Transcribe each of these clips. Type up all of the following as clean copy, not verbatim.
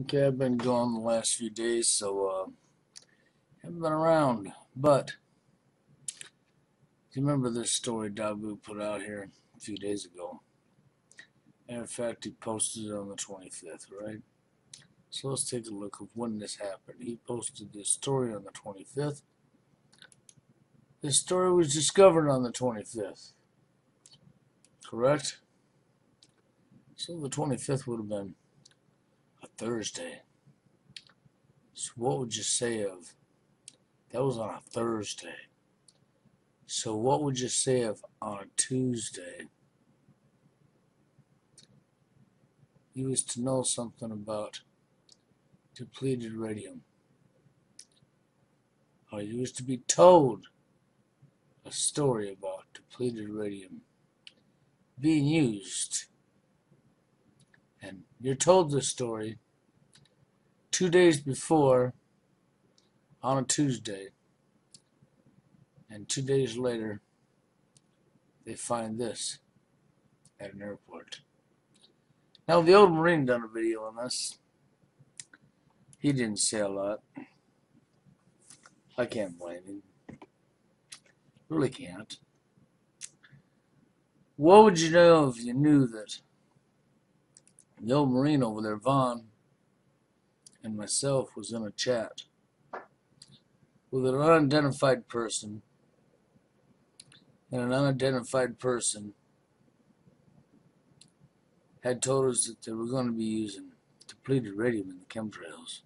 Okay, I've been gone the last few days, so haven't been around. But do you remember this story Dabu put out here a few days ago? And in fact, he posted it on the 25th, right? So let's take a look of when this happened. He posted this story on the 25th. This story was discovered on the 25th, correct? So the 25th would have been a Thursday. So what would you say of that was on a Thursday? So what would you say of on a Tuesday you was to know something about depleted uranium? Or you was to be told a story about depleted uranium being used. And you're told this story 2 days before on a Tuesday. And 2 days later, they find this at an airport. Now, the old Marine done a video on this. He didn't say a lot. I can't blame him. Really can't. What would you know if you knew that the old Marine over there, Vaughn, and myself was in a chat with an unidentified person, and an unidentified person had told us that they were going to be using depleted uranium in the chemtrails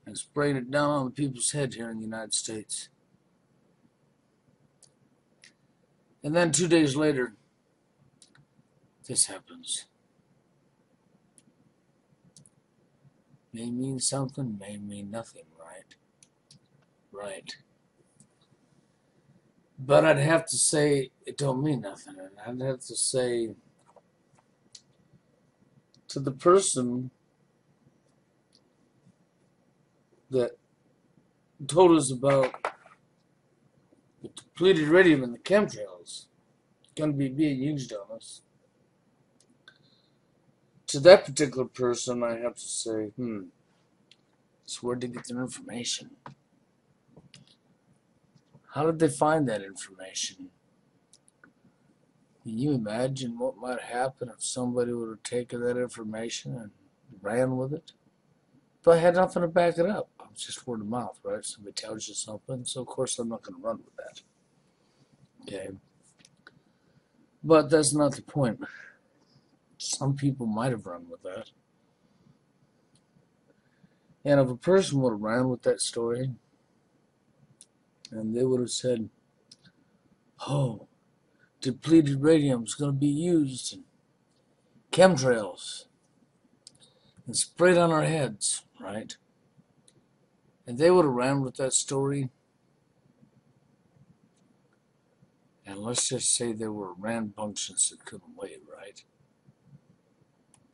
and spraying it down on the people's head here in the United States. And then 2 days later, this happens. May mean something, may mean nothing, right? Right. But I'd have to say it don't mean nothing. And I'd have to say to the person that told us about the depleted uranium in the chemtrails going to be being used on us, to that particular person, I have to say, it's where to get their information. How did they find that information? Can you imagine what might happen if somebody would have taken that information and ran with it? But I had nothing to back it up. It was just word of mouth, right? Somebody tells you something, so of course I'm not going to run with that. Okay? But that's not the point. Some people might have run with that. And if a person would have ran with that story, and they would have said, oh, depleted uranium is going to be used in chemtrails and sprayed on our heads, right? And they would have ran with that story. And let's just say they were rambunctious that couldn't wait, right?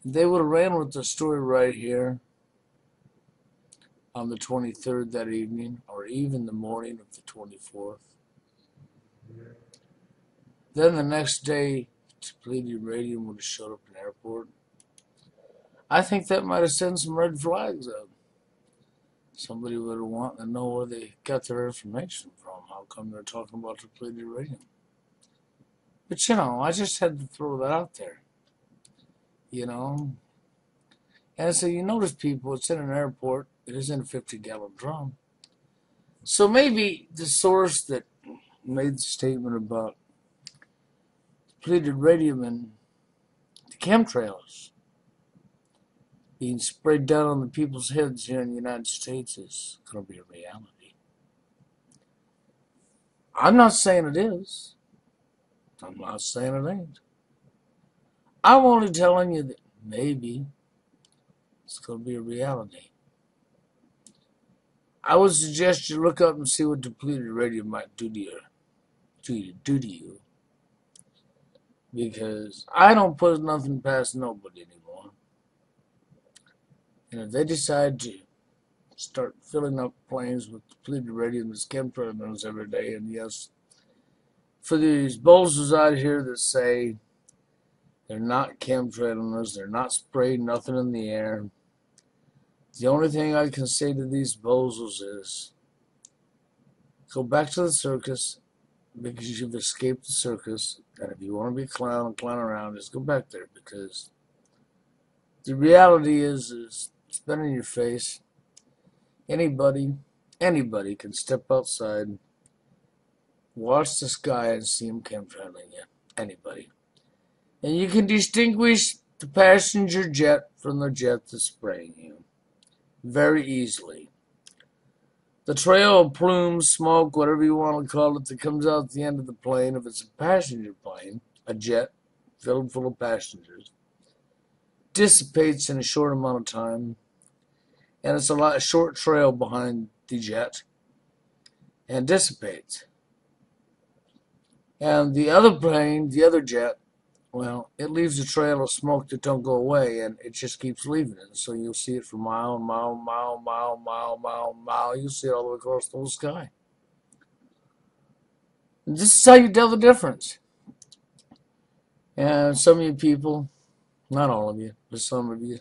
They would have ran with the story right here on the 23rd that evening, or even the morning of the 24th. Then the next day, depleted uranium would have showed up in the airport. I think that might have sent some red flags up. Somebody would have wanted to know where they got their information from. How come they're talking about depleted uranium? But I just had to throw that out there. And so you notice people, it's in an airport, it is in a 50-gallon drum. So maybe the source that made the statement about depleted uranium and the chemtrails being sprayed down on the people's heads here in the United States is going to be a reality. I'm not saying it is. I'm not saying it ain't. I'm only telling you that maybe it's going to be a reality. I would suggest you look up and see what depleted uranium might do to you. Because I don't put nothing past nobody anymore. And if they decide to start filling up planes with depleted uranium and chemtrails every day, and yes, for these bolsters out here that say they're not chemtrailing us, they're not spraying nothing in the air, The only thing I can say to these bozos is, go back to the circus, because you've escaped the circus, and if you want to be a clown and clown around, just go back there, because the reality is it's been in your face. Anybody can step outside, watch the sky, and see them chemtrailing you. Anybody. And you can distinguish the passenger jet from the jet that's spraying you very easily. The trail of plumes, smoke, whatever you want to call it, that comes out at the end of the plane, if it's a passenger plane, a jet filled full of passengers, dissipates in a short amount of time, and it's a short trail behind the jet, and dissipates. And the other plane, the other jet, well, it leaves a trail of smoke that don't go away, and it just keeps leaving it. So you'll see it for mile, mile, mile, mile, mile, mile, mile. You'll see it all the way across the whole sky. And this is how you tell the difference. And some of you people, not all of you, but some of you,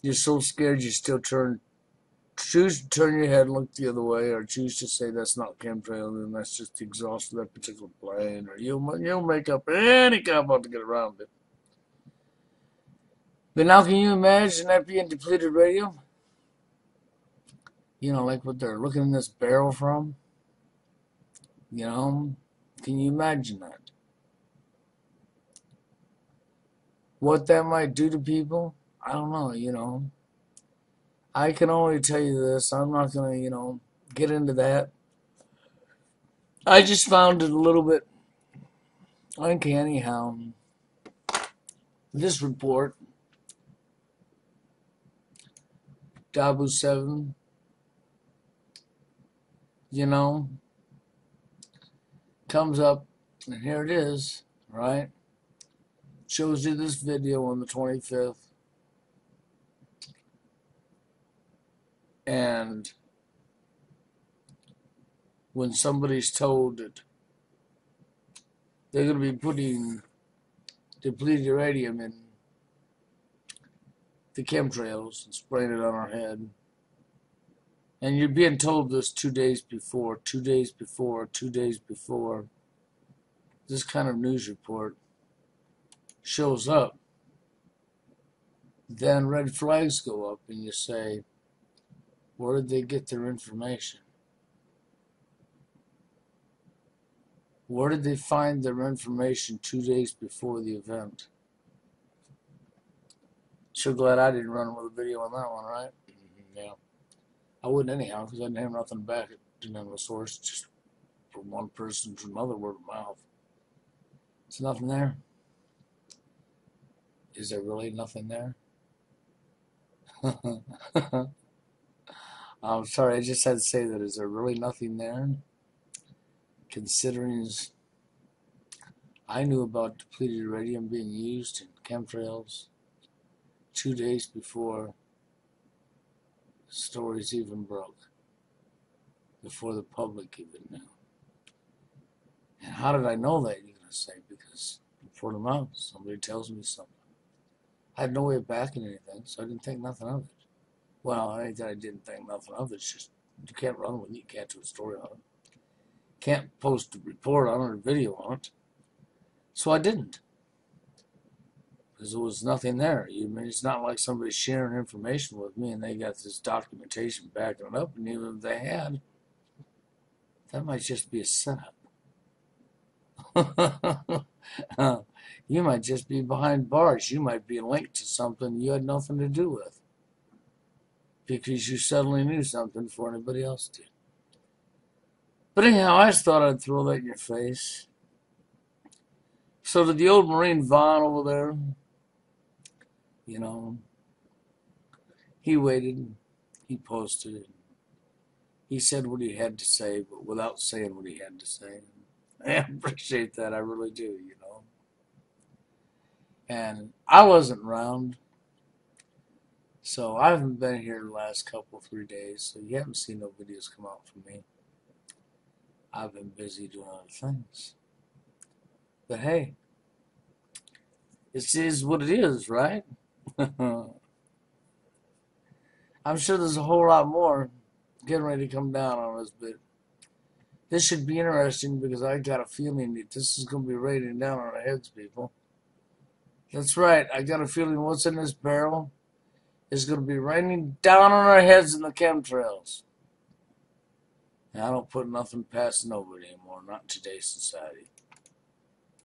you're so scared you still choose to turn your head and look the other way, or choose to say that's not chemtrail and that's just the exhaust of that particular plane, or you'll make up any cop out to get around it. But now can you imagine that being depleted radium? You know, like what they're looking in this barrel from? You know, can you imagine that? What that might do to people? I don't know, you know. I can only tell you this. I'm not going to, get into that. I just found it a little bit uncanny how this report, Dabu 7, comes up, and here it is, right? Shows you this video on the 25th. And when somebody's told that they're going to be putting depleted uranium in the chemtrails and spraying it on our head, and you're being told this 2 days before, this kind of news report shows up, then red flags go up and you say, where did they get their information? Where did they find their information 2 days before the event? Sure glad I didn't run with a video on that one, right? Yeah. I wouldn't anyhow, because I didn't have nothing back. It didn't have a source, just from one person to another, word of mouth. There's nothing there. Is there really nothing there? I'm sorry, I just had to say that. Is there really nothing there? Considering I knew about depleted uranium being used in chemtrails 2 days before the stories even broke, before the public even knew. And how did I know that, you're going to say? Because before the month, somebody tells me something. I had no way of backing anything, so I didn't think nothing of it. Well, I ain't that I didn't think nothing of it. It's just you can't run with it. You can't do a story on it. Can't post a report on it or a video on it. So I didn't. Because there was nothing there. It's not like somebody's sharing information with me and they got this documentation backing it up. And even if they had, that might just be a setup. You might just be behind bars. You might be linked to something you had nothing to do with, because you suddenly knew something before anybody else did. But anyhow, I just thought I'd throw that in your face. So to the old Marine Vaughn over there, he waited, he posted it. He said what he had to say, but without saying what he had to say. I appreciate that, I really do, And I wasn't around, so I haven't been here the last couple, 3 days, so you haven't seen no videos come out from me. I've been busy doing other things. But hey, it is what it is, right? I'm sure there's a whole lot more getting ready to come down on us, but this should be interesting because I got a feeling that this is going to be raining down on our heads, people. That's right. I got a feeling what's in this barrel is going to be raining down on our heads in the chemtrails. And I don't put nothing past nobody anymore, not in today's society.